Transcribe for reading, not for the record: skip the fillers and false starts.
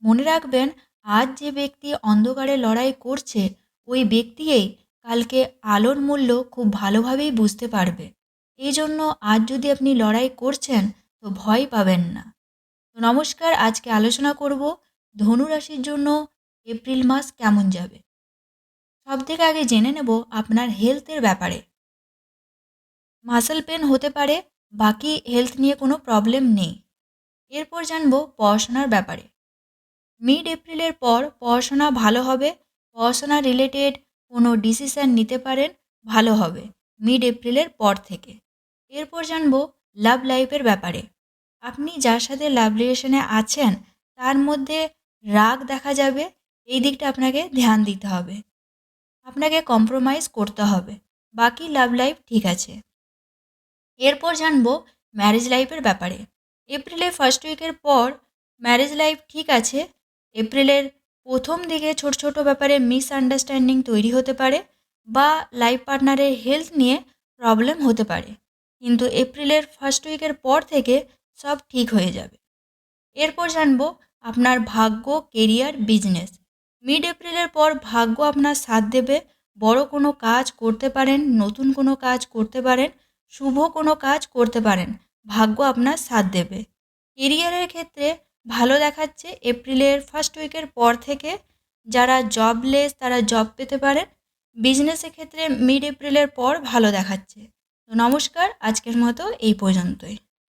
মনে রাখবেন, আজ যে ব্যক্তি অন্ধকারে লড়াই করছে ওই ব্যক্তিই কালকে আলোর মূল্য খুব ভালোভাবেই বুঝতে পারবে। এই জন্য আজ যদি আপনি লড়াই করছেন তো ভয় পাবেন না। তো নমস্কার, আজকে আলোচনা করব ধনু রাশির জন্য এপ্রিল মাস কেমন যাবে। সবথেকে আগে জেনে নেব আপনার হেলথের ব্যাপারে। মাসল পেন হতে পারে, বাকি হেলথ নিয়ে কোনো প্রবলেম নেই। এরপর জানবো পড়াশোনার ব্যাপারে। মিড এপ্রিলের পর পড়াশোনা ভালো হবে। পড়াশোনা রিলেটেড কোনো ডিসিশান নিতে পারেন, ভালো হবে মিড এপ্রিলের পর থেকে। এরপর জানবো লাভ লাইফের ব্যাপারে। আপনি যার সাথে লাভ রিলেশনে আছেন তার মধ্যে রাগ দেখা যাবে, এই দিকটা আপনাকে ধ্যান দিতে হবে, আপনাকে কম্প্রোমাইজ করতে হবে। বাকি লাভ লাইফ ঠিক আছে। এরপর জানবো ম্যারেজ লাইফের ব্যাপারে। এপ্রিলের ফার্স্ট উইকের পর ম্যারেজ লাইফ ঠিক আছে। এপ্রিলের প্রথম দিকে ছোট ছোট ব্যাপারে মিসআন্ডারস্ট্যান্ডিং তৈরি হতে পারে বা লাইফ পার্টনারের হেলথ নিয়ে প্রবলেম হতে পারে, কিন্তু এপ্রিলের ফার্স্ট উইকের পর থেকে সব ঠিক হয়ে যাবে। এরপর জানবো আপনার ভাগ্য, কেরিয়ার, বিজনেস। মিড এপ্রিলের পর ভাগ্য আপনার সাথ দেবে। বড় কোনো কাজ করতে পারেন, নতুন কোনো কাজ করতে পারেন, শুভ কোনো কাজ করতে পারেন, ভাগ্য আপনার সাথ দেবে। কেরিয়ারের ক্ষেত্রে ভালো দেখাচ্ছে এপ্রিলের ফার্স্ট উইকের পর থেকে। যারা জবলেস তারা জব পেতে পারেন। বিজনেসের ক্ষেত্রে মিড এপ্রিলের পর ভালো দেখাচ্ছে। তো নমস্কার, আজকের মতো এই পর্যন্তই।